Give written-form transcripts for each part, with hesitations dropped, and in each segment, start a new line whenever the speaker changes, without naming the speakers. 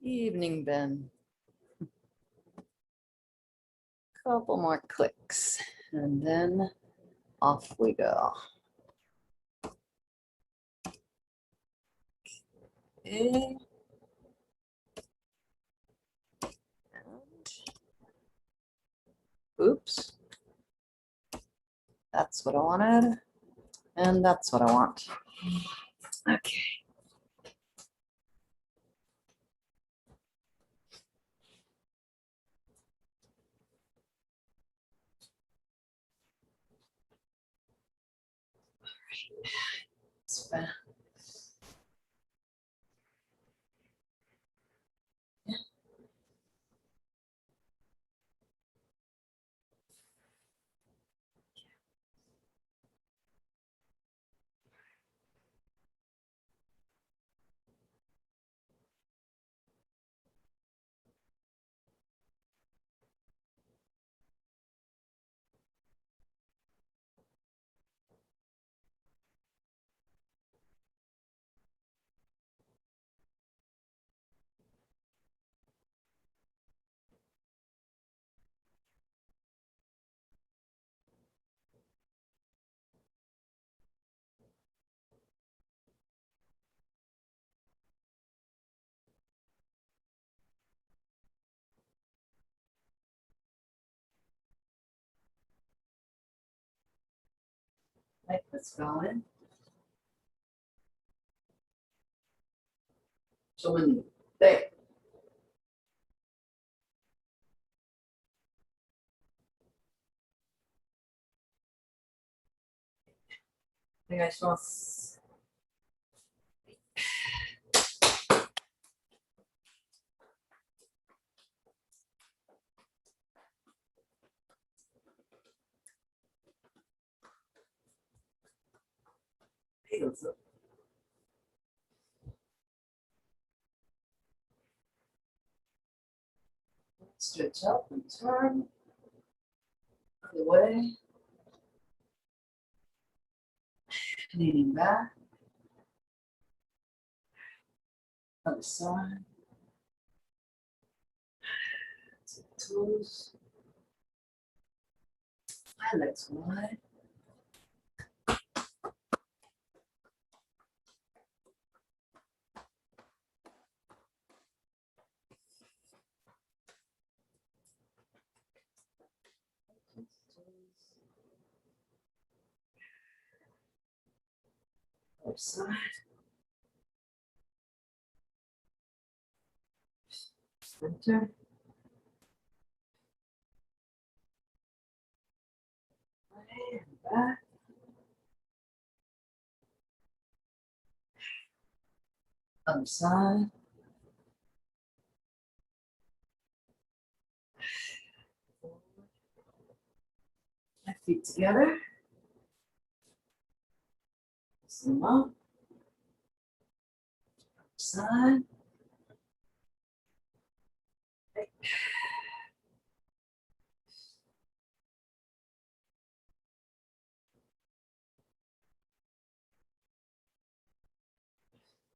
Evening, Ben. Couple more clicks and then off we go. Okay. And oops. That's what I wanted. And that's what I want. Okay. It's fine. Yeah. Like this going. So when there.お願いします。はい、どうぞ。Stretch up and turn. Other way. Leaning back. Other side. To the toes. My legs wide. Other side. Center. And back. Other side. My feet together. Some up. Other side.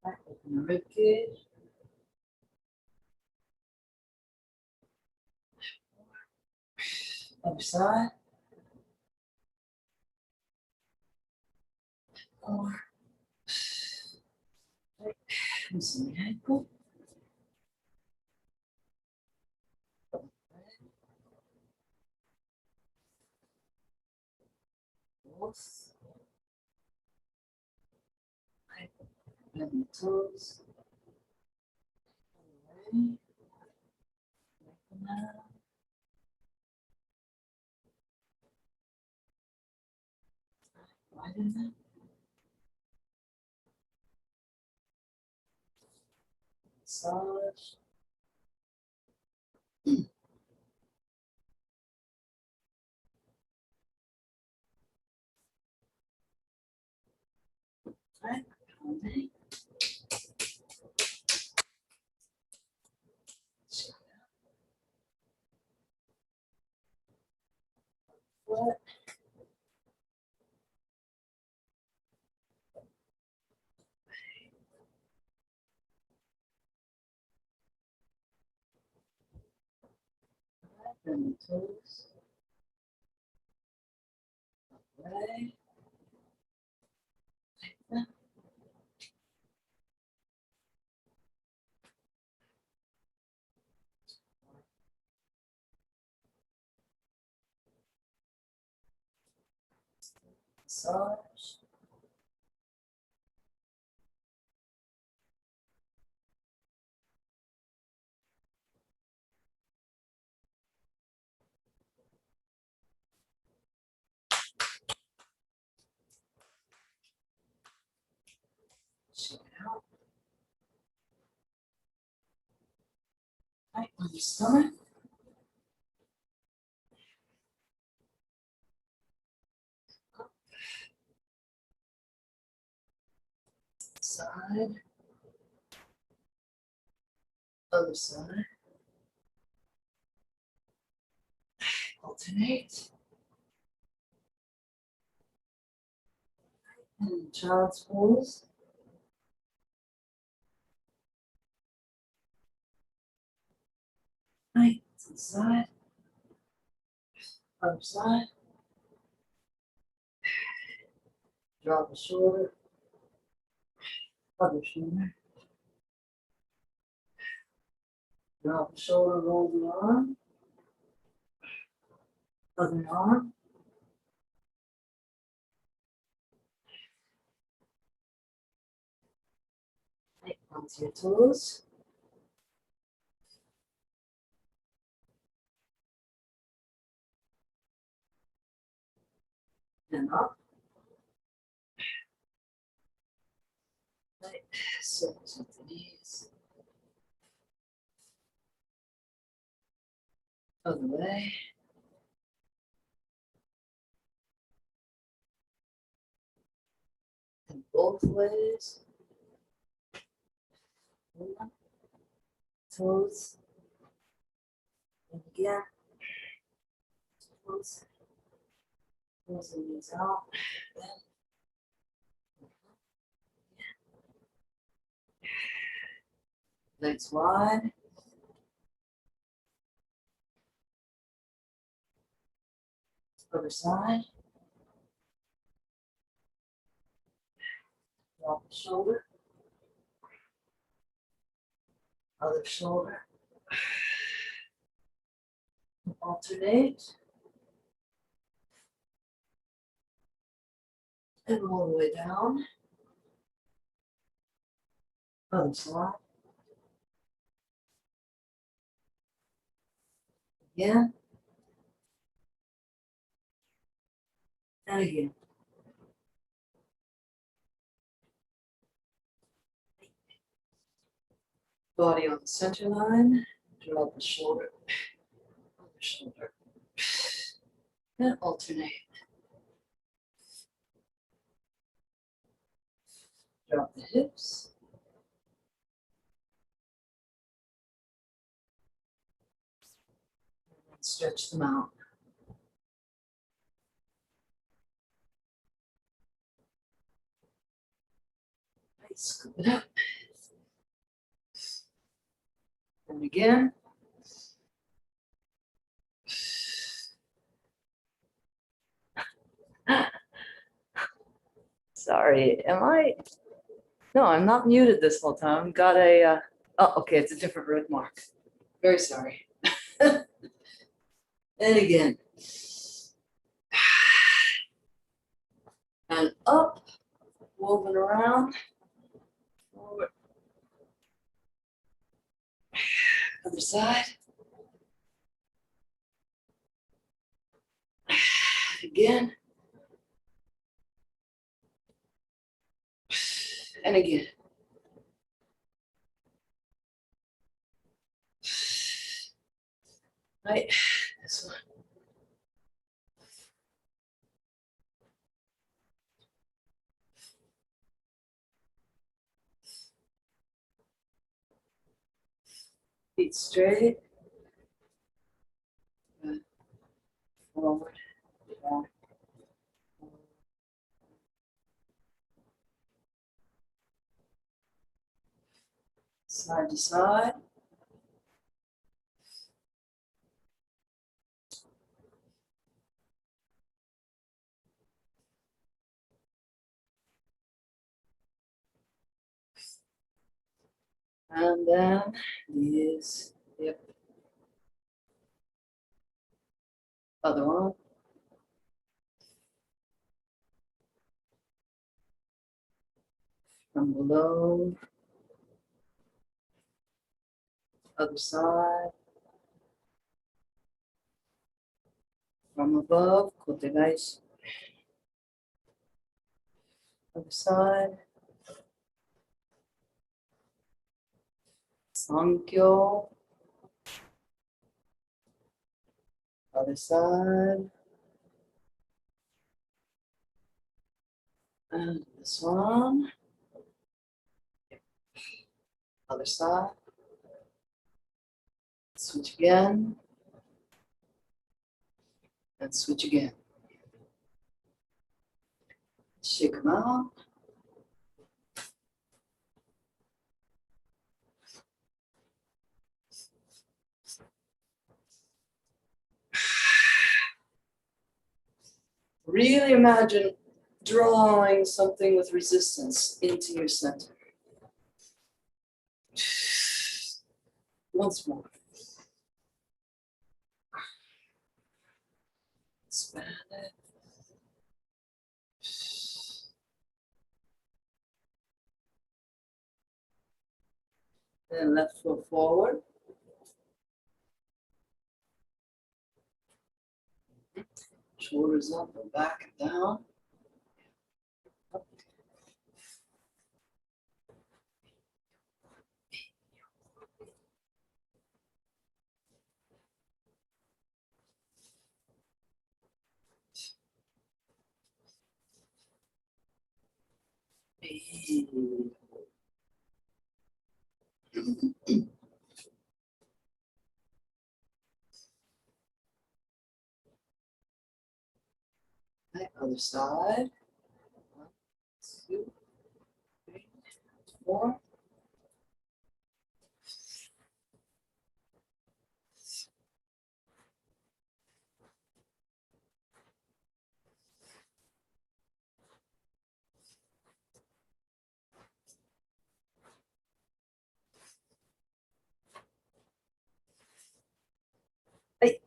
Back, open the rib cage. Other side. Or loosen the ankle. Both. Bend the toes. Away. Lengthen out. Widen them. Massage. Right. Pounding. Foot. And the toes. Right. Massage. Shake it out. Right on your stomach. Side. Other side. Alternate. And child's pose. Right. To the side. Other side. Drop the shoulder. Other shoulder. Drop the shoulder, roll the arm. Other arm. Right onto your toes. And up. Right. Circles with the knees. Other way. And both ways. One. Toes. And again. Toes. Toes and knees out. Then. Legs wide. Other side. Drop the shoulder. Other shoulder. Alternate. And all the way down. Other side. Again. And again. Body on the center line. Drop the shoulder. Other shoulder. And alternate. Drop the hips. And stretch them out. Right, scoop it up. And again. Sorry, am I? No, I'm not muted this whole time. Got a, oh, okay, it's a different root mark. Very sorry. And again. And up, woven around, forward. Other side. Again. And again. Right, this one. Feet straight. Good. Forward. Back. Side to side. And then these, yep. Other one. From below. Other side. From above, kotegaeshi. Other side. Sankyo. Other side. And this one. Other side. Switch again. And switch again. Shake them out. Really imagine drawing something with resistance into your center. Once more. Expand it. Then left foot forward. Shoulders up and back and down. Okay, other side. 1, 2, 3, 4. Hey.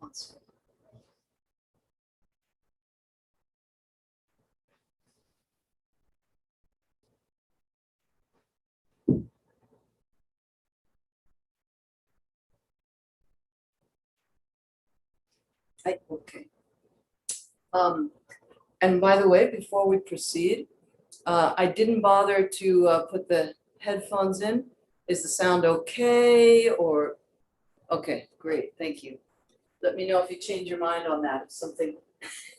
Once more. Okay. And by the way, before we proceed, I didn't bother to put the headphones in. Is the sound okay or? Okay, great, thank you. Let me know if you change your mind on that, if something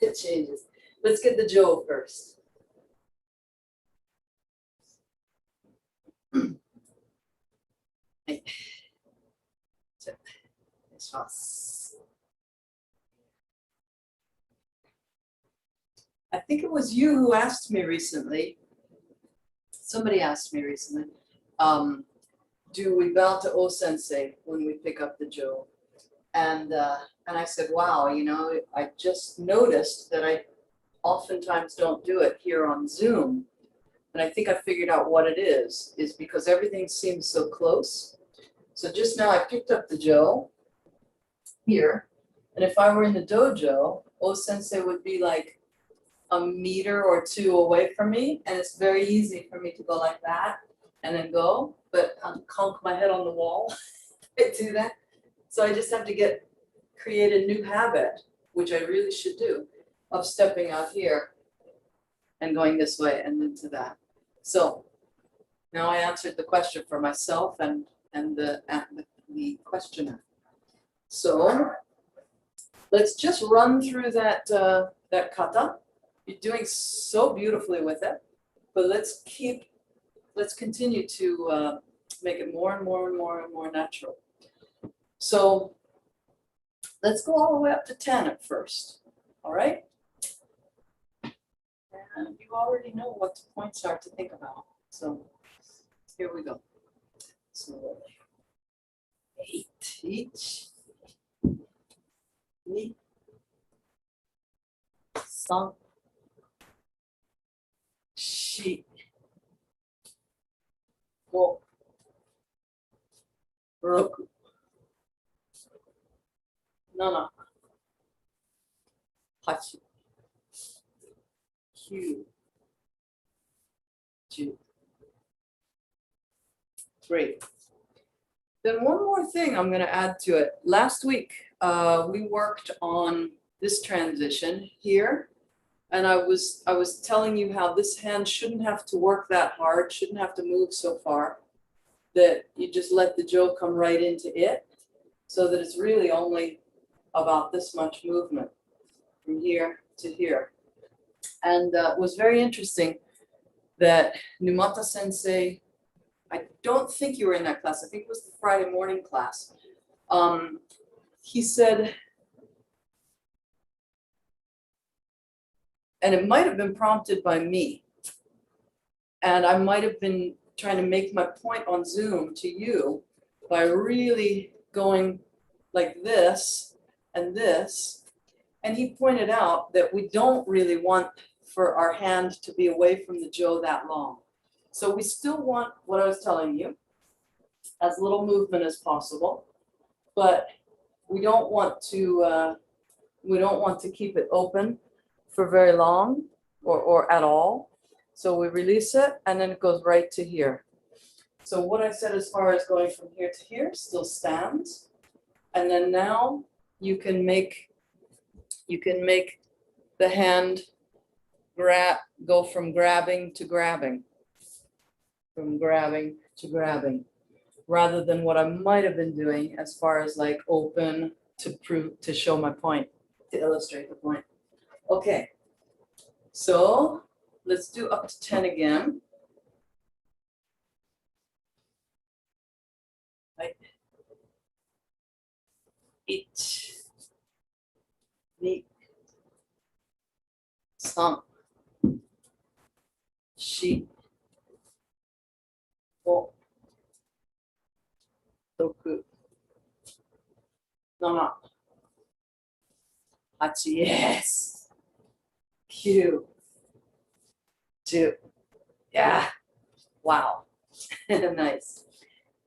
it changes. Let's get the Joe first. Hey. I think it was you who asked me recently. Somebody asked me recently, do we bow to O Sensei when we pick up the Joe? And I said, wow, you know, I just noticed that I oftentimes don't do it here on Zoom. And I think I figured out what it is because everything seems so close. So just now I picked up the Joe here. And if I were in the dojo, O Sensei would be like a meter or two away from me. And it's very easy for me to go like that and then go, but conk my head on the wall. I do that. So I just have to create a new habit, which I really should do, of stepping out here and going this way and then to that. So now I answered the question for myself and the questioner. So let's just run through that kata. You're doing so beautifully with it, but let's continue to make it more and more and more and more natural. So Let's go all the way up to 10 at first, all right? And you already know what the points are to think about. So here we go. So 8 each. 2, 3, 4, 5, 6, 7, 8, 9, 10. Great. Then one more thing I'm going to add to it. Last week, we worked on this transition here. And I was telling you how this hand shouldn't have to work that hard, shouldn't have to move so far, that you just let the jo come right into it, so that it's really only about this much movement from here to here. And it was very interesting that Numata Sensei, I don't think you were in that class, I think it was the Friday morning class. He said, and it might have been prompted by me, and I might have been trying to make my point on Zoom to you by really going like this and this. And he pointed out that we don't really want for our hand to be away from the jo that long. So we still want what I was telling you, as little movement as possible, but we don't want to keep it open for very long or at all. So we release it and then it goes right to here. So what I said as far as going from here to here still stands. And then now you can make the hand go from grabbing to grabbing. From grabbing to grabbing. Rather than what I might have been doing as far as like open to show my point, to illustrate the point. Okay, so let's do up to 10 again. Right. 1, 2, 3, 4, 5, 6, 7, 8, yes. 9, 10. Yeah. Wow. Nice.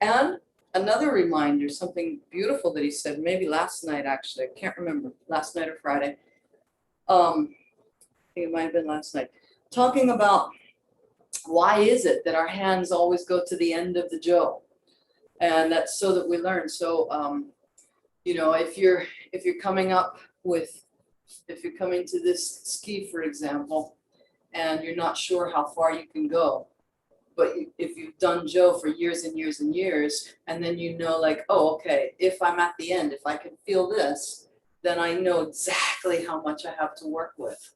And another reminder, something beautiful that he said, maybe last night actually, I can't remember, last night or Friday. I think it might have been last night. Talking about why is it that our hands always go to the end of the jo? And that's so that we learn. So, you know, if you're coming up with, if you're coming to this ski, for example, and you're not sure how far you can go, but if you've done jo for years and years and years, and then you know like, oh, okay, if I'm at the end, if I can feel this, then I know exactly how much I have to work with.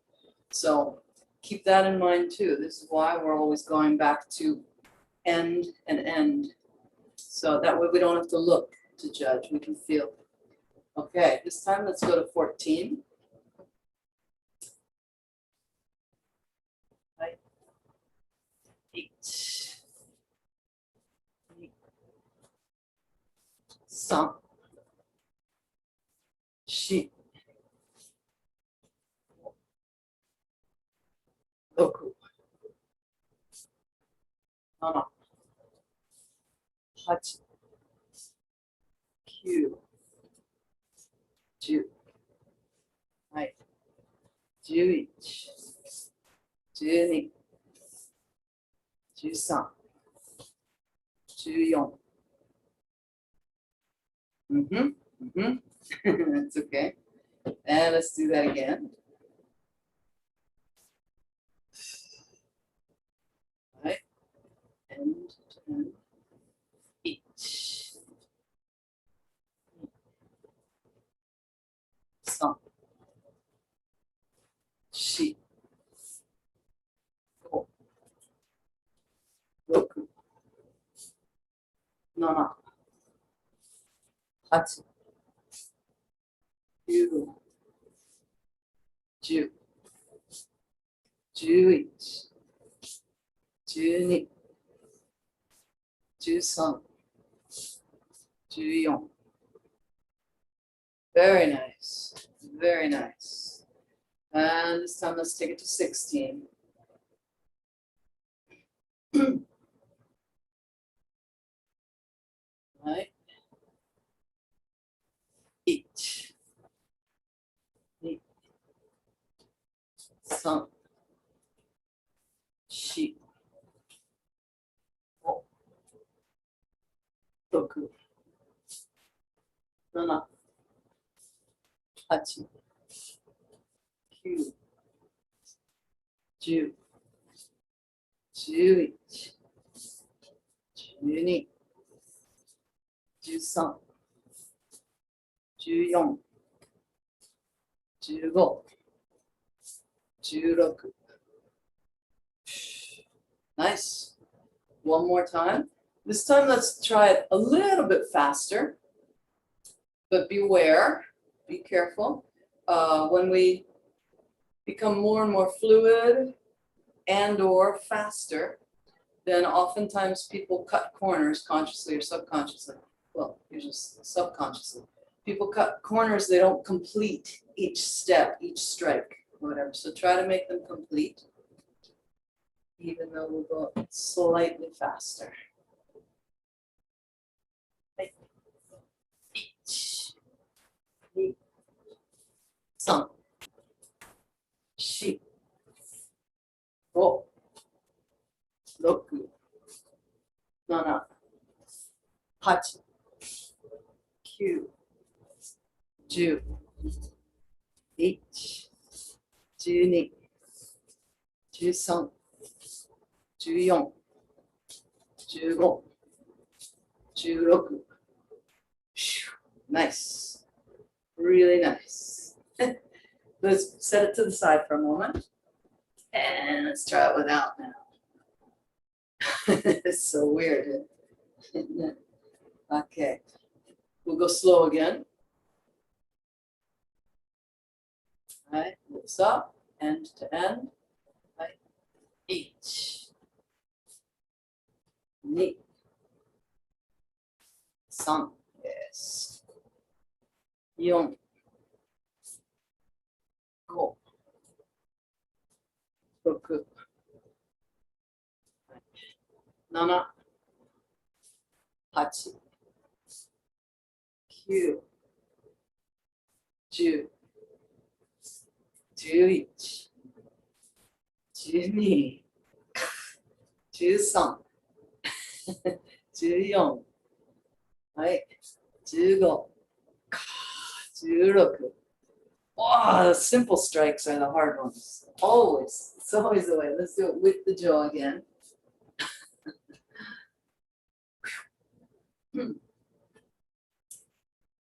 So keep that in mind too. This is why we're always going back to end and end. So that way we don't have to look to judge, we can feel. Okay, this time let's go to 14. Right. 8, 3, 4, 6, 7, 8, 9, 10.はい。11、12、13、14。That's okay. And let's do that again. Right. And 10, 1, 3、4、5、6、7、8、9、10、11、12、13、14. Very nice. Very nice. And this time let's take it to 16. Right. 1、2、3、4、5、6、7、8、9、10、11、12、13、14、15、16. Nice. One more time. This time, let's try it a little bit faster. But beware, be careful. When we become more and more fluid and or faster, then oftentimes people cut corners consciously or subconsciously. Well, usually subconsciously. People cut corners, they don't complete each step, each strike, whatever. So try to make them complete, even though we'll go slightly faster. 1、2、3、4、5、6、7、8、9、10、11、12、13、14、15、16。Nice. Really nice. Let's set it to the side for a moment. And let's try it without now. It's so weird, isn't it? Okay. We'll go slow again. All right, lips up, end to end. All right. 1、2、3、yes. 4、5、6、7、8、9、10、11、12、13、14、はい、15、16. Wow, the simple strikes are the hard ones. Always. It's always the way. Let's do it with the jaw again.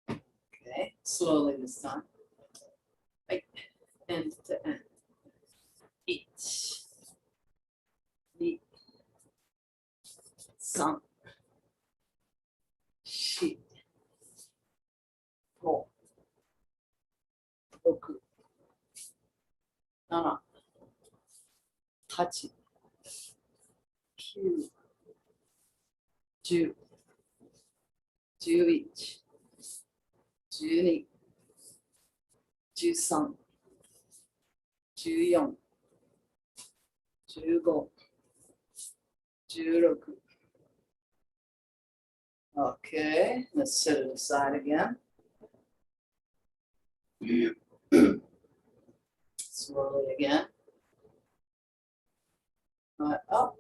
Okay, slowly this time. Right. End to end. 1、2、3、4、5、6、7、8、9、10、11、12、13、14、15、16. Okay, let's set it aside again. Slowly again. Up.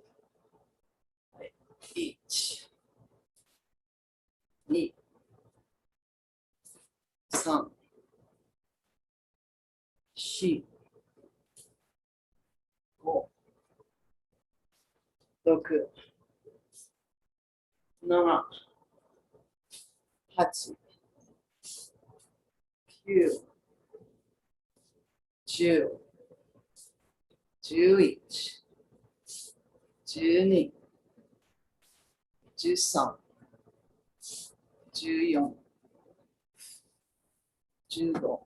1、2、3、4、5、6、7、8、9、10、11、12、13、14、15、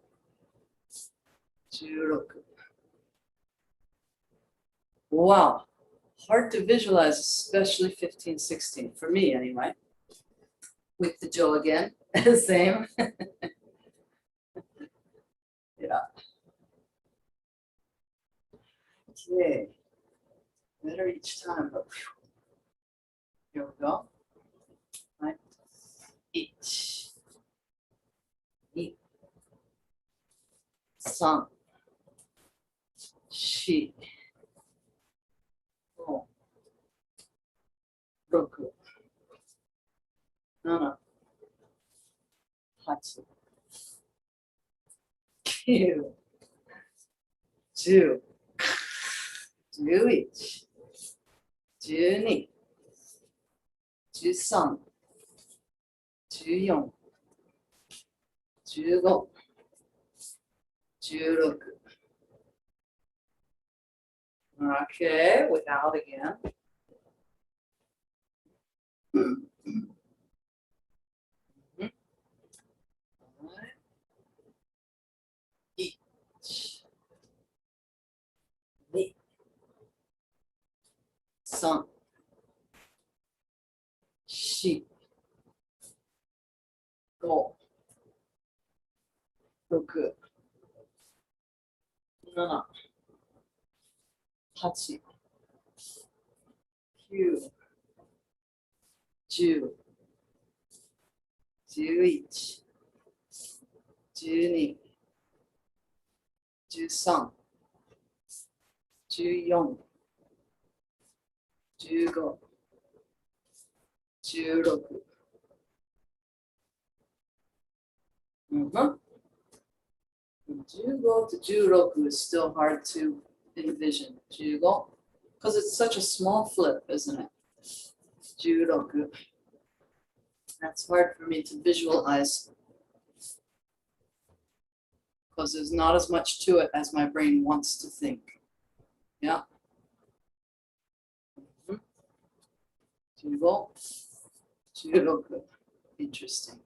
16. Wow, hard to visualize, especially 15, 16, for me anyway. With the Joe again, same. Yeah. Okay, better each time, but here we go. Right, each, eat, san, shi, go, roku, nana, hachi, kyu, 10, 11, 12、13、14、15、16. Okay, without again. Each, 2、3、4、5、6、7、8、9、10、11、12、13、14、15、16。15 to 16 is still hard to envision. 15 because it's such a small flip, isn't it? 16. That's hard for me to visualize because there's not as much to it as my brain wants to think. Yeah. 15, 16. Interesting.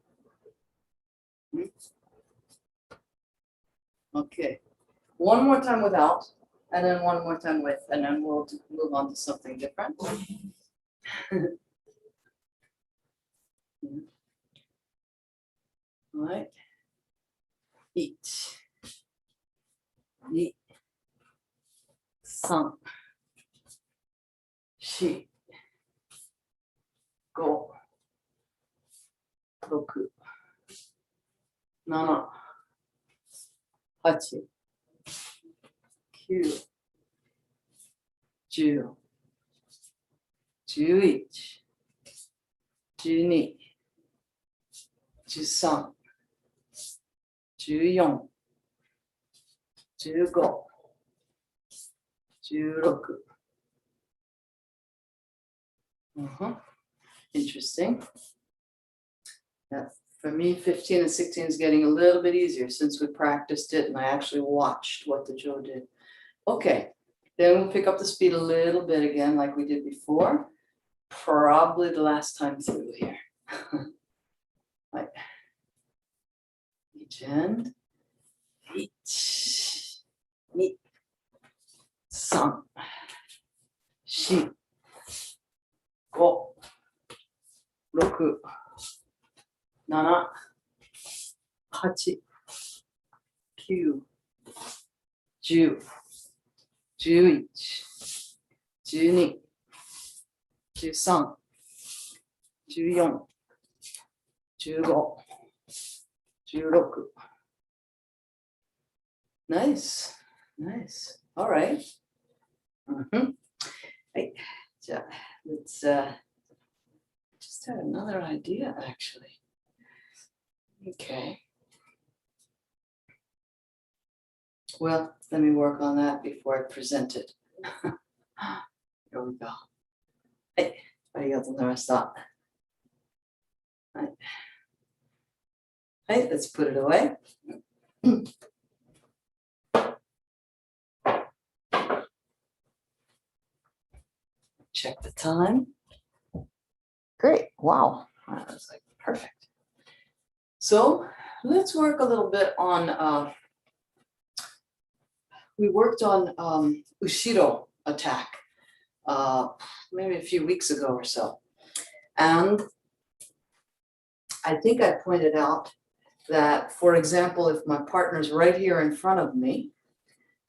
Okay. One more time without, and then one more time with, and then we'll move on to something different. All right. Eat. 2、3、4、5、6、7、8、9、10、11、12、13、14、15、16. Interesting. Yeah, for me, 15 and 16 is getting a little bit easier since we practiced it and I actually watched what the Joe did. Okay, then we'll pick up the speed a little bit again like we did before. Probably the last time through here. Right. Each end. Each. 2、3、4、5、6、7、8、9、10、11、12、13、14、15、16. Nice, nice. All right. Hey, so let's just had another idea actually. Okay. Well, let me work on that before I present it. Here we go. Hey, ありがとうございました。はい。Hey, let's put it away. Check the time. Great. Wow. That was like perfect. So let's work a little bit on we worked on Ushiro Attack maybe a few weeks ago or so. And I think I pointed out that, for example, if my partner's right here in front of me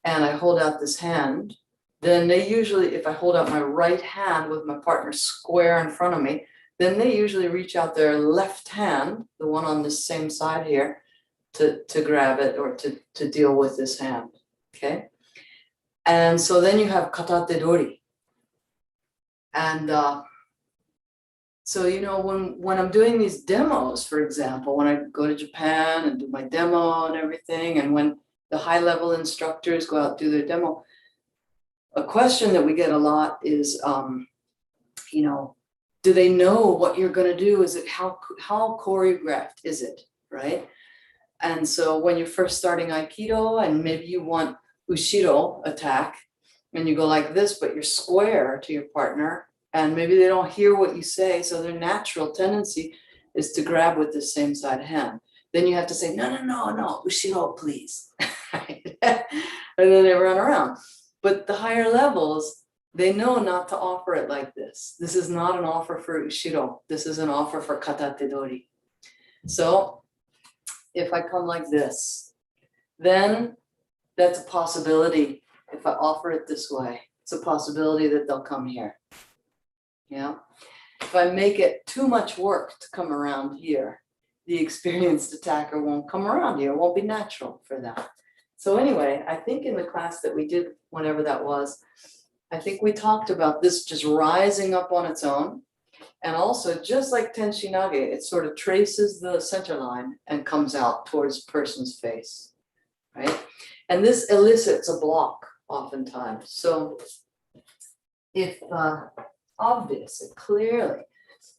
and I hold out this hand, then they usually, if I hold out my right hand with my partner square in front of me, then they usually reach out their left hand, the one on this same side here, to grab it or to deal with this hand, okay? And so then you have katate dori. And so, you know, when I'm doing these demos, for example, when I go to Japan and do my demo and everything, and when the high level instructors go out and do their demo, a question that we get a lot is, you know, do they know what you're going to do? Is it how choreographed is it, right? And so when you're first starting Aikido and maybe you want Ushiro Attack and you go like this, but you're square to your partner and maybe they don't hear what you say. So their natural tendency is to grab with the same side hand. Then you have to say, no, Ushiro, please. And then they run around. But the higher levels, they know not to offer it like this. This is not an offer for Ushiro. This is an offer for katate dori. So if I come like this, then that's a possibility. If I offer it this way, it's a possibility that they'll come here. Yeah. If I make it too much work to come around here, the experienced attacker won't come around here. It won't be natural for them. So anyway, I think in the class that we did, whenever that was, I think we talked about this just rising up on its own. And also, just like Tenshinage, it sort of traces the center line and comes out towards the person's face, right? And this elicits a block oftentimes. So if obvious and clearly,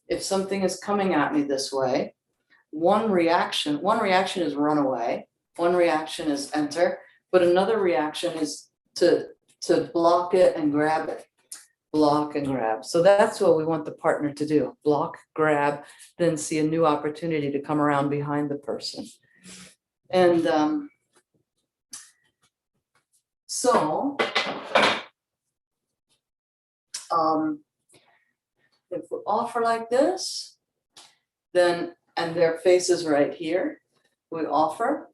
if something is coming at me this way, one reaction is run away, one reaction is enter, but another reaction is to block it and grab it. Block and grab. So that's what we want the partner to do. Block, grab, then see a new opportunity to come around behind the person. And so if we offer like this, then, and their face is right here, we offer,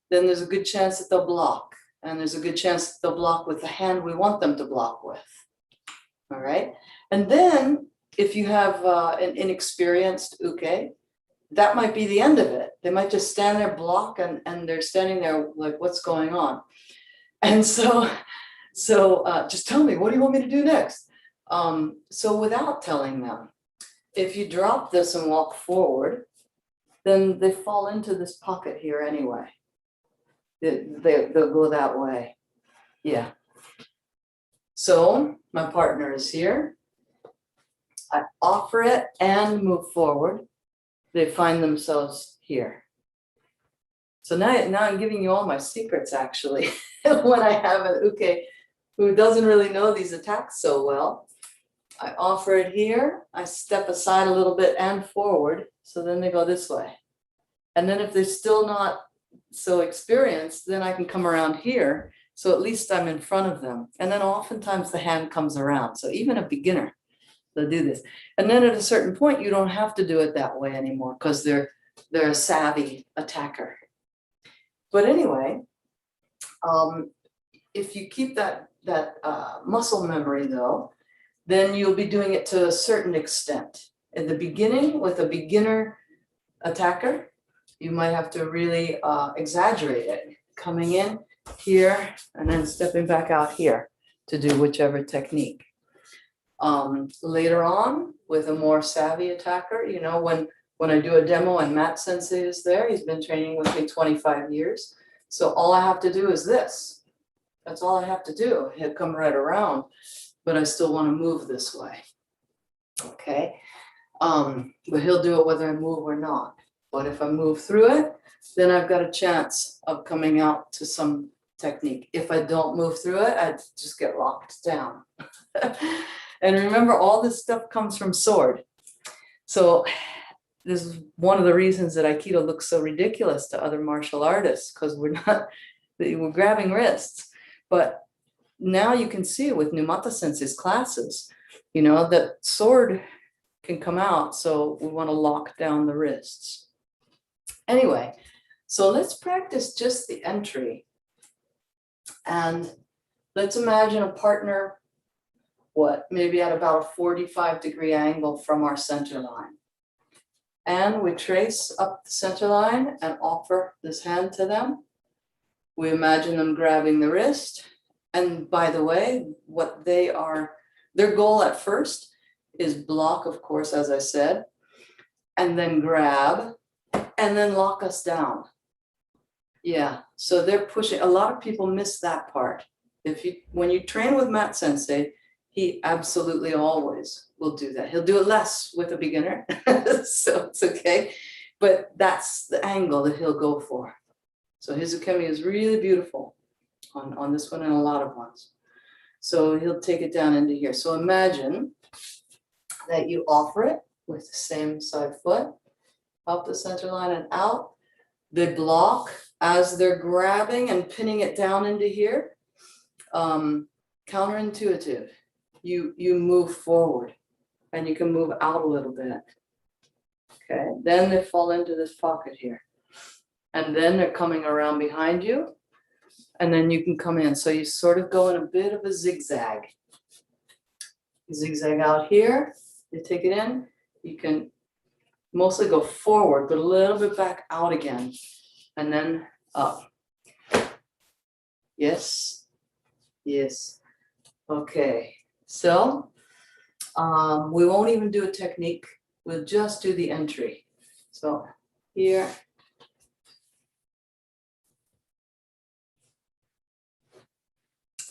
then there's a good chance that they'll block. And there's a good chance that they'll block with the hand we want them to block with. All right. And then if you have an inexperienced uke, that might be the end of it. They might just stand there, block, and they're standing there like, what's going on? And so just tell me, what do you want me to do next? So without telling them, if you drop this and walk forward, then they fall into this pocket here anyway. They'll go that way. Yeah. So my partner is here. I offer it and move forward. They find themselves here. So now I'm giving you all my secrets, actually. When I have an uke who doesn't really know these attacks so well, I offer it here. I step aside a little bit and forward. So then they go this way. And then if they're still not so experienced, then I can come around here. So at least I'm in front of them. And then oftentimes the hand comes around. So even a beginner, they'll do this. And then at a certain point, you don't have to do it that way anymore because they're a savvy attacker. But anyway, if you keep that muscle memory though, then you'll be doing it to a certain extent. In the beginning, with a beginner attacker, you might have to really exaggerate it. Coming in here and then stepping back out here to do whichever technique. Later on, with a more savvy attacker, you know, when I do a demo and Matt Sensei is there, he's been training with me 25 years. So all I have to do is this. That's all I have to do. He'll come right around, but I still want to move this way. Okay. But he'll do it whether I move or not. But if I move through it, then I've got a chance of coming out to some technique. If I don't move through it, I just get locked down. And remember, all this stuff comes from sword. So this is one of the reasons that Aikido looks so ridiculous to other martial artists, because we're grabbing wrists. But now you can see with Numata Sensei's classes, you know, that sword can come out. So we want to lock down the wrists. Anyway, so let's practice just the entry. And let's imagine a partner, maybe at about a 45-degree angle from our center line. And we trace up the center line and offer this hand to them. We imagine them grabbing the wrist. And by the way, their goal at first is block, of course, as I said, and then grab, and then lock us down. Yeah, so they're pushing. A lot of people miss that part. When you train with Matt Sensei, he absolutely always will do that. He'll do it less with a beginner, so it's okay. But that's the angle that he'll go for. So his ukemi is really beautiful on this one and a lot of ones. So he'll take it down into here. So imagine that you offer it with the same side foot, up the center line and out. They block as they're grabbing and pinning it down into here. Counterintuitive. You move forward and you can move out a little bit. Okay, then they fall into this pocket here. And then they're coming around behind you. And then you can come in. So you sort of go in a bit of a zigzag. You zigzag out here, you take it in. You can mostly go forward, but a little bit back out again. And then up. Yes, yes. Okay, so we won't even do a technique. We'll just do the entry. So here.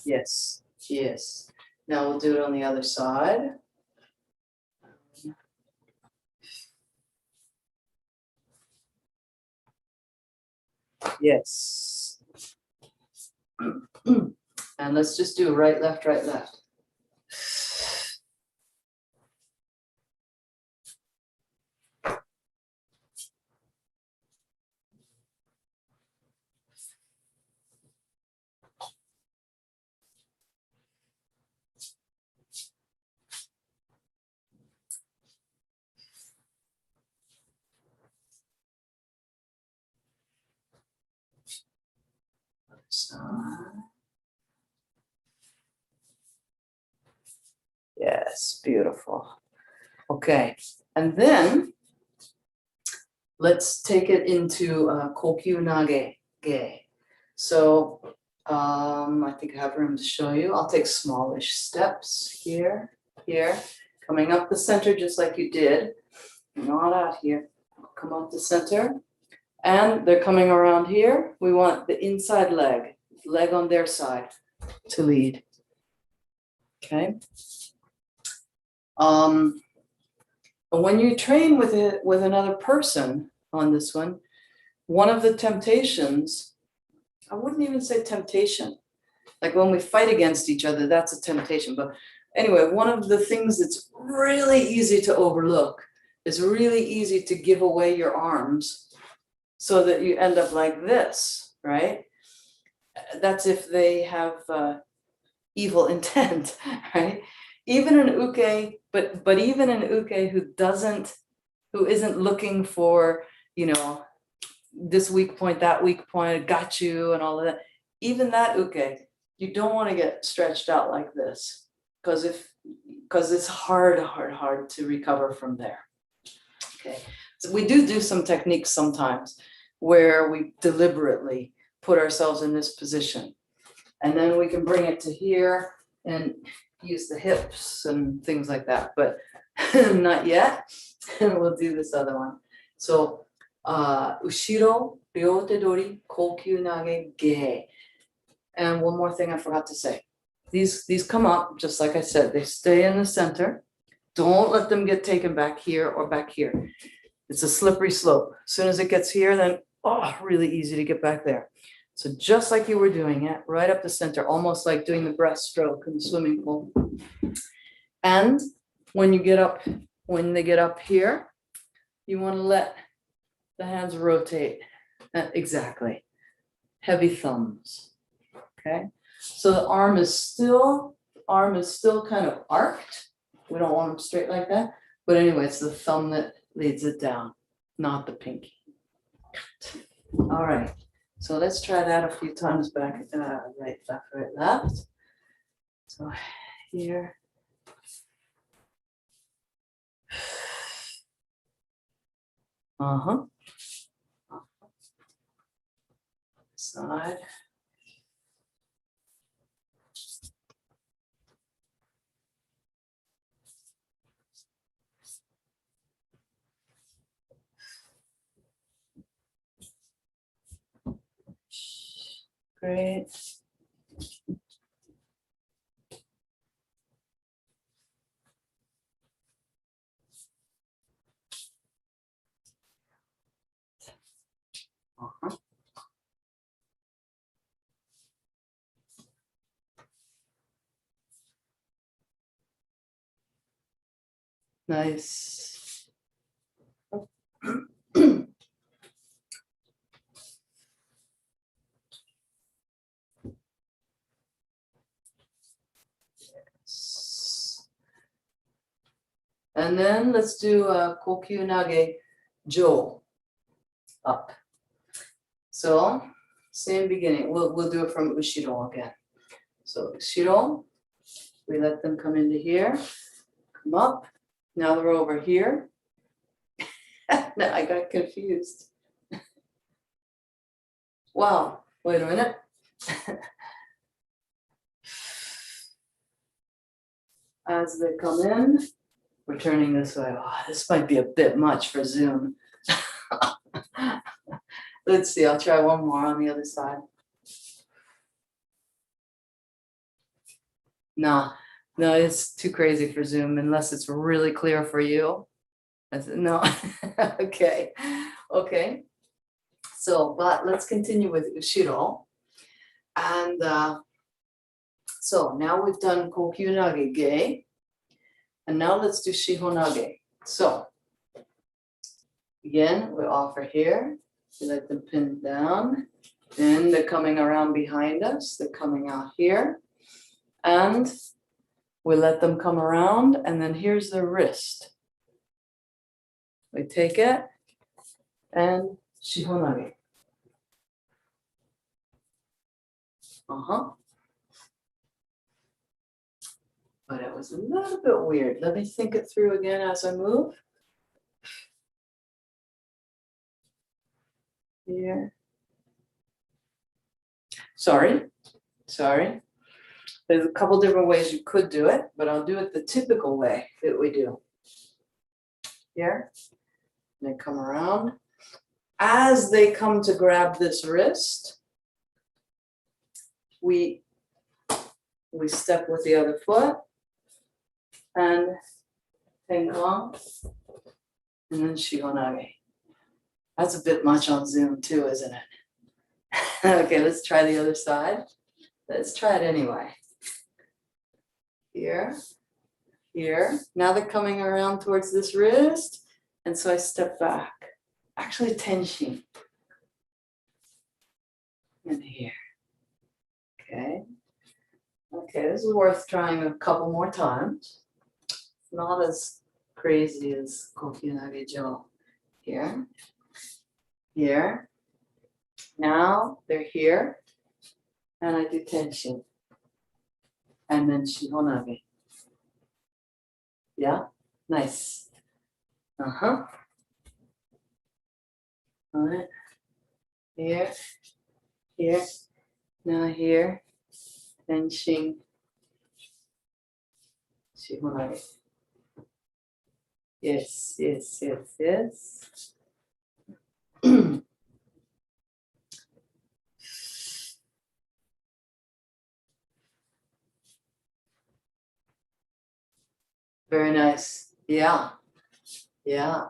Yes, yes. Now we'll do it on the other side. Yes. And let's just do right, left, right, left. Yes, beautiful. Okay, and then let's take it into Koshinaga. So I think I have room to show you. I'll take smallish steps here, here, coming up the center just like you did. Not out here. Come up the center. And they're coming around here. We want the inside leg on their side to lead. Okay. When you train with another person on this one of the temptations, I wouldn't even say temptation. Like when we fight against each other, that's a temptation. But anyway, one of the things that's really easy to overlook is really easy to give away your arms so that you end up like this, right? That's if they have evil intent, right? Even an uke, but even an uke who isn't looking for, you know, this weak point, that weak point, got you, and all of that. Even that uke, you don't want to get stretched out like this, because it's hard to recover from there. Okay, so we do some techniques sometimes where we deliberately put ourselves in this position, and then we can bring it to here and use the hips and things like that, but not yet. We'll do this other one. So Ushiro Ryotedori Koshinaga Ge. And one more thing I forgot to say. These come up, just like I said, they stay in the center. Don't let them get taken back here or back here. It's a slippery slope. As soon as it gets here, then, oh, really easy to get back there. So just like you were doing it, right up the center, almost like doing the breaststroke in the swimming pool. And when they get up here, you want to let the hands rotate. Exactly. Heavy thumbs. Okay. So the arm is still kind of arced. We don't want them straight like that. But anyway, it's the thumb that leads it down, not the pinky. All right. So let's try that a few times back. Right, left, right, left. So here. Uh-huh. Side. Great. Uh-huh. Nice. And then let's do a Koshinaga Jo up. So same beginning. We'll do it from Ushiro again. So Ushiro, we let them come into here, come up. Now they're over here. Now I got confused. Wow, wait a minute. As they come in, we're turning this way. Oh, this might be a bit much for Zoom. Let's see, I'll try one more on the other side. No, it's too crazy for Zoom unless it's really clear for you. I said, no, okay. So, but let's continue with Ushiro. And so now we've done Koshinaga Ge. And now let's do Shihonage. So again, we offer here. We let them pin down. Then they're coming around behind us. They're coming out here. And we let them come around. And then here's the wrist. We take it and Shihonage. But it was a little bit weird. Let me think it through again as I move. Here. Sorry. There's a couple different ways you could do it, but I'll do it the typical way that we do. Here. And they come around. As they come to grab this wrist, we step with the other foot and hang on, and then Shihonage. That's a bit much on Zoom too, isn't it? Okay, let's try the other side. Let's try it anyway. Here. Now they're coming around towards this wrist, and so I step back. Actually, tenshin. And here. Okay, this is worth trying a couple more times. Not as crazy as Koshinaga Jo. Here. Now they're here. And I do tenshin. And then Shihonage. Yeah, nice. All right. Here. Now here. Tenshin. Shihonage. Yes. Very nice. Yeah. Yeah.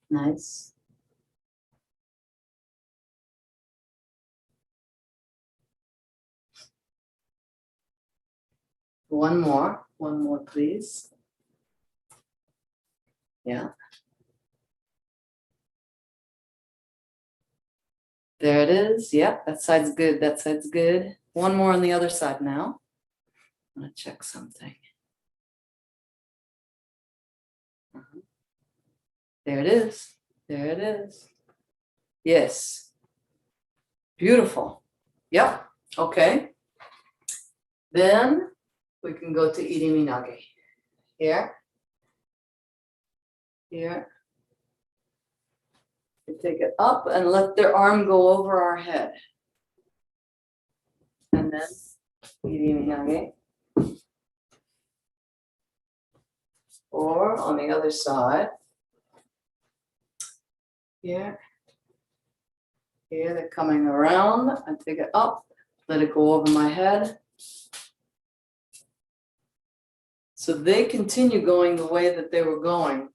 Nice. One more, please. Yeah. There it is. Yep, that side's good. That side's good. One more on the other side now. I'm gonna check something. There it is. There it is. Yes. Beautiful. Yep. Okay. Then we can go to Iriminage. Here. Here. We take it up and let their arm go over our head. And then Iriminage. Or on the other side. Here. Here, they're coming around. I take it up, let it go over my head. So they continue going the way that they were going.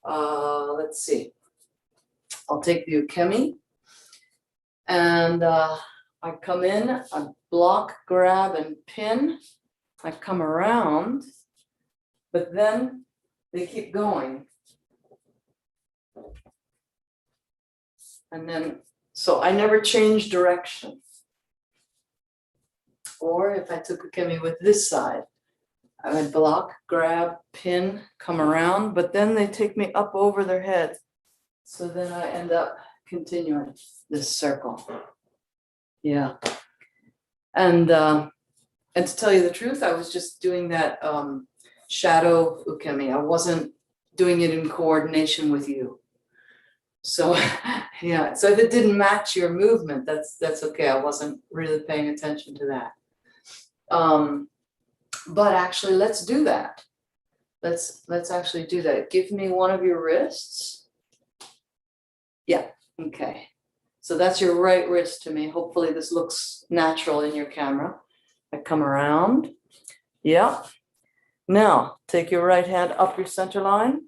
Let's see. I'll take the ukemi. And I come in, I block, grab, and pin. I come around, but then they keep going. And then, so I never change direction. Or if I took ukemi with this side, I would block, grab, pin, come around, but then they take me up over their head. So then I end up continuing this circle. Yeah. And to tell you the truth, I was just doing that shadow ukemi. I wasn't doing it in coordination with you. So yeah, so if it didn't match your movement, that's okay. I wasn't really paying attention to that. But actually, let's do that. Let's actually do that. Give me one of your wrists. Yeah, okay. So that's your right wrist to me. Hopefully this looks natural in your camera. I come around. Yeah. Now, take your right hand up your center line.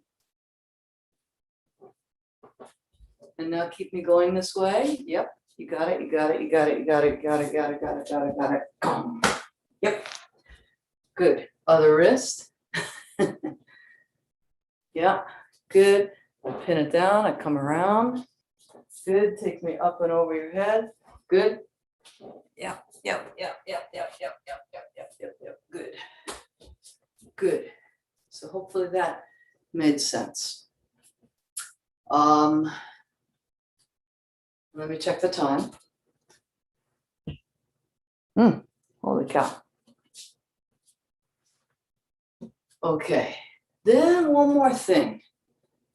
And now keep me going this way. Yep, you got it, you got it, you got it, you got it, got it, got it, got it, got it, got it. Yep. Good. Other wrist. Yeah, good. I pin it down, I come around. Good. Take me up and over your head. Good. Yep, yep, yep, yep, yep, yep, yep, yep, yep, yep, yep. Good. Good. So hopefully that made sense. Let me check the time. Holy cow. Okay, then one more thing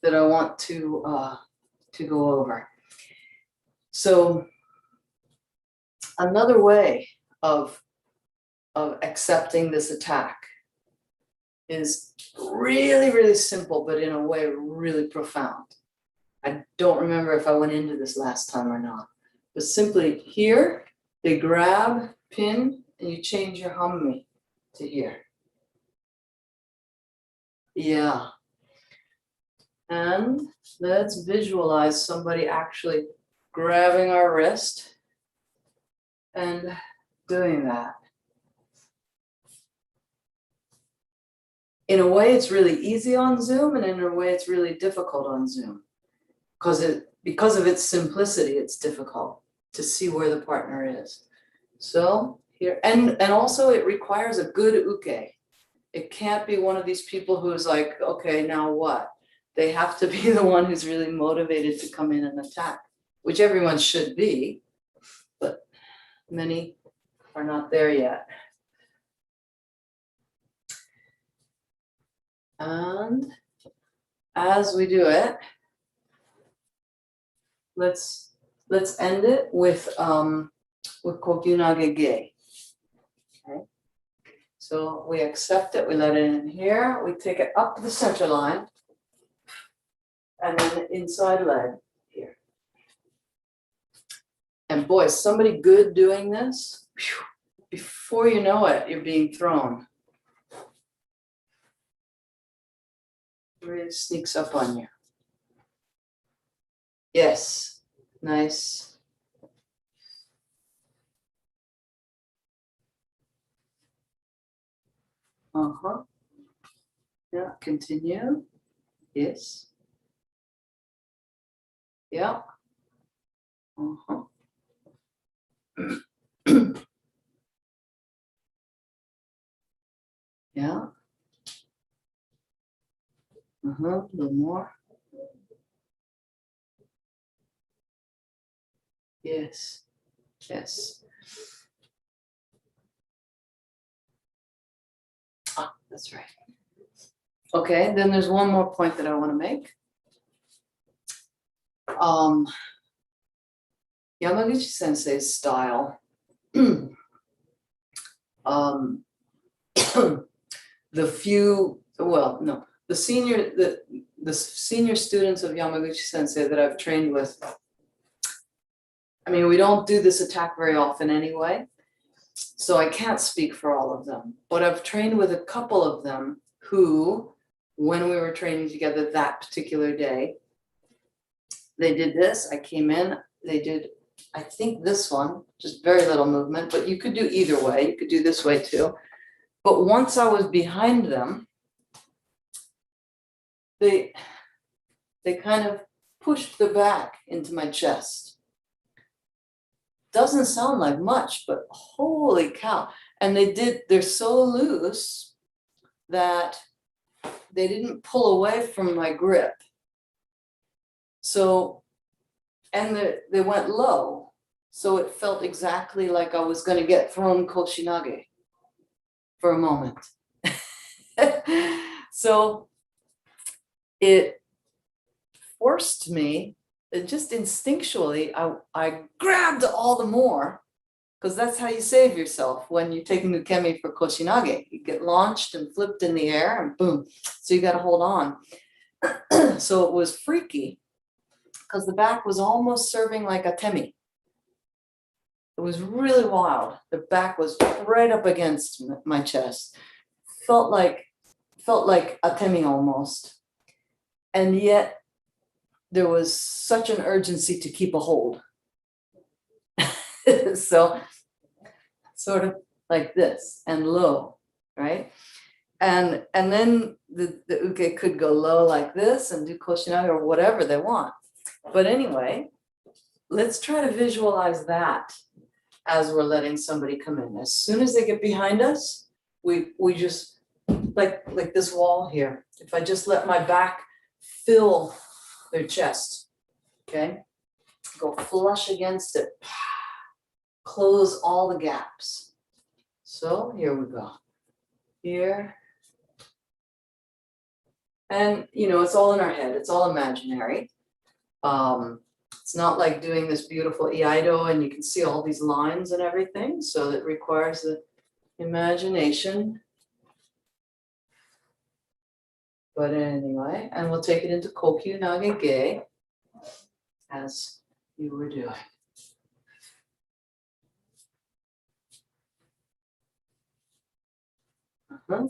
that I want to go over. So another way of accepting this attack is really, really simple, but in a way really profound. I don't remember if I went into this last time or not, but simply here, they grab, pin, and you change your hammi to here. Yeah. And let's visualize somebody actually grabbing our wrist and doing that. In a way, it's really easy on Zoom, and in a way, it's really difficult on Zoom. Because of its simplicity, it's difficult to see where the partner is. So here, and also it requires a good uke. It can't be one of these people who's like, okay, now what? They have to be the one who's really motivated to come in and attack, which everyone should be, but many are not there yet. And as we do it, let's end it with Koshinaga ge. Okay. So we accept it, we let it in here, we take it up the center line, and then the inside leg here. And boy, somebody good doing this, whew, before you know it, you're being thrown. It really sneaks up on you. Yes, nice. Uh-huh. Yeah, continue. Yes. Yeah. Uh-huh. Yeah. Uh-huh. A little more. Yes. Yes. Ah, that's right. Okay, then there's one more point that I want to make. Yamaguchi Sensei's style. um, the senior students of Yamaguchi Sensei that I've trained with. I mean, we don't do this attack very often anyway, so I can't speak for all of them. But I've trained with a couple of them who, when we were training together that particular day, they did this. I came in, they did, I think this one, just very little movement, but you could do either way. You could do this way too. But once I was behind them, they kind of pushed the back into my chest. Doesn't sound like much, but holy cow. And they're so loose that they didn't pull away from my grip. So, and they went low. So it felt exactly like I was going to get thrown Koshinaga for a moment. So it forced me, just instinctually, I grabbed all the more, because that's how you save yourself when you're taking ukemi for Koshinaga. You get launched and flipped in the air and boom. So you got to hold on. So it was freaky because the back was almost serving like a temi. It was really wild. The back was right up against my chest. Felt like a temi almost. And yet there was such an urgency to keep a hold. So sort of like this and low, right? And then the uke could go low like this and do Koshinaga or whatever they want. But anyway, let's try to visualize that as we're letting somebody come in. As soon as they get behind us, we just, like this wall here, if I just let my back fill their chest, okay? Go flush against it, close all the gaps. So here we go, here. And it's all in our head, it's all imaginary. It's not like doing this beautiful Iaido and you can see all these lines and everything, so it requires the imagination. But anyway, and we'll take it into Kokyu Nage Ge, as you were doing.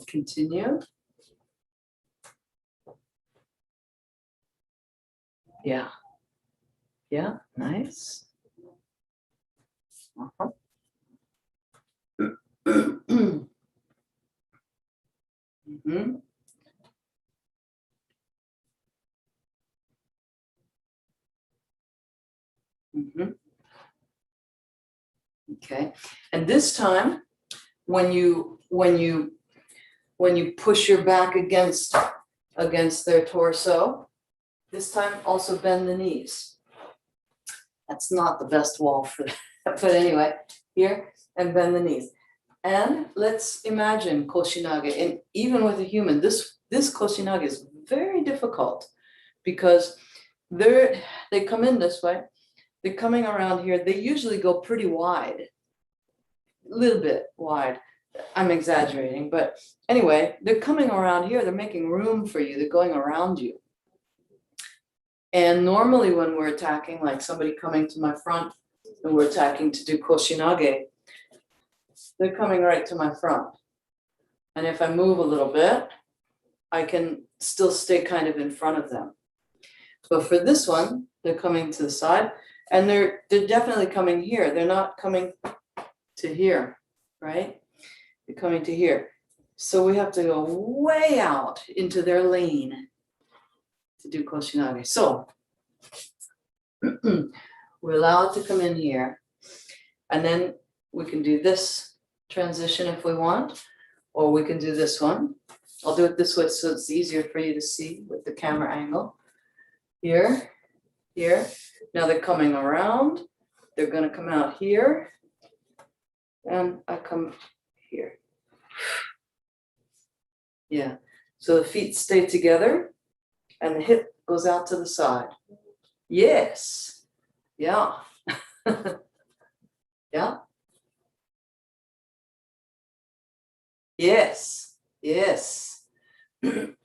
Continue. Yeah. Yeah, nice. Mm-hmm. Mm-hmm. Okay, and this time, when you push your back against their torso, this time also bend the knees. That's not the best wall for that, but anyway, here and bend the knees. And let's imagine Koshinaga, and even with a human, this Koshinaga is very difficult because they come in this way. They're coming around here. They usually go pretty wide, a little bit wide. I'm exaggerating, but anyway, they're coming around here. They're making room for you. They're going around you. And normally when we're attacking, like somebody coming to my front and we're attacking to do Koshinaga, they're coming right to my front. And if I move a little bit, I can still stay kind of in front of them. But for this one, they're coming to the side and they're definitely coming here. They're not coming to here, right? They're coming to here. So we have to go way out into their lane to do Koshinaga. So we're allowed to come in here, and then we can do this transition if we want, or we can do this one. I'll do it this way so it's easier for you to see with the camera angle. Here, here. Now they're coming around. They're gonna come out here, and I come here. Yeah, so the feet stay together and the hip goes out to the side. Yes, yeah. Yeah. Yes, yes. Here,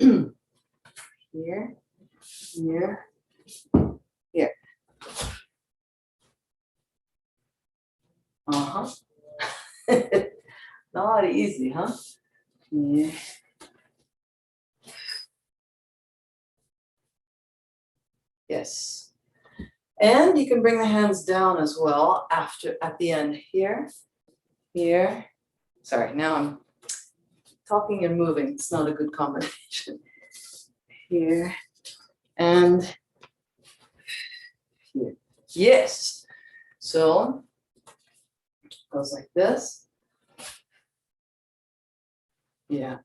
here, here. Uh-huh. Not easy, huh? Yeah. Yes. And you can bring the hands down as well after at the end here, here. Sorry, now I'm talking and moving. It's not a good combination. Here and here. Yes. So it goes like this. Yeah.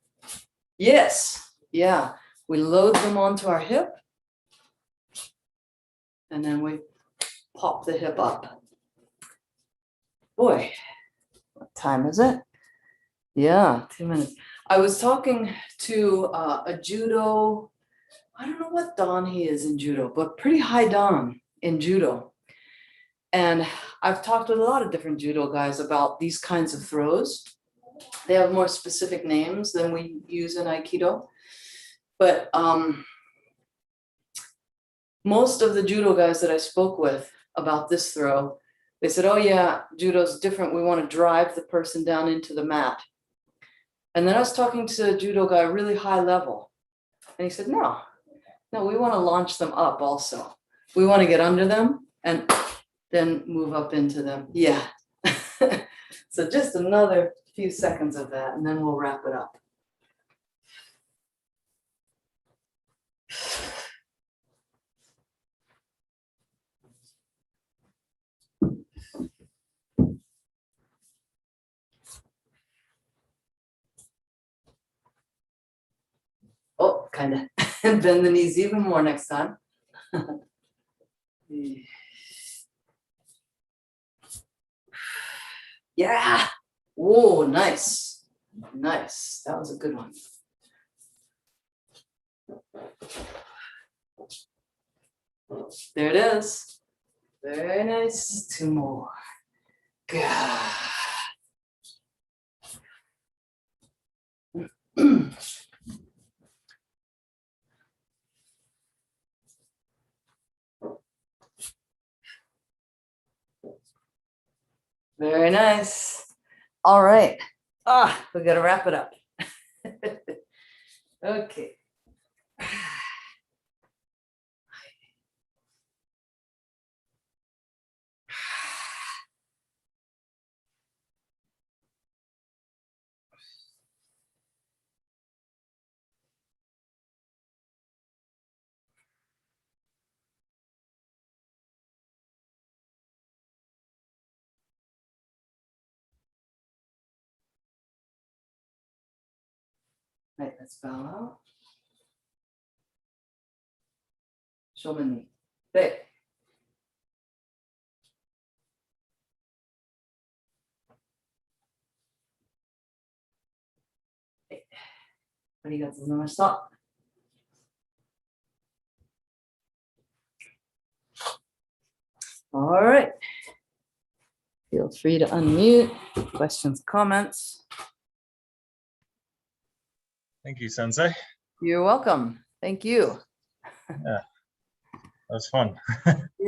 Yes. Yeah. We load them onto our hip. And then we pop the hip up. Boy, what time is it? Yeah, 2 minutes. I was talking to a judo, I don't know what dan he is in judo, but pretty high dan in judo. And I've talked with a lot of different judo guys about these kinds of throws. They have more specific names than we use in Aikido. But most of the judo guys that I spoke with about this throw, they said, oh yeah, judo's different. We want to drive the person down into the mat. And then I was talking to a judo guy, really high level. And he said, no, we want to launch them up also. We want to get under them and then move up into them. Yeah. So just another few seconds of that, and then we'll wrap it up. Oh, kind of. And bend the knees even more next time. Yeah. Whoa, nice. Nice. That was a good one. There it is. Very nice. 2 more. Good. Very nice. All right. We gotta wrap it up. Okay. Right, let's bow out. Shoulder knee. There. Arigatou gozaimashita. All right. Feel free to unmute. Questions, comments.
Thank you, Sensei.
You're welcome. Thank you.
Yeah, that was fun.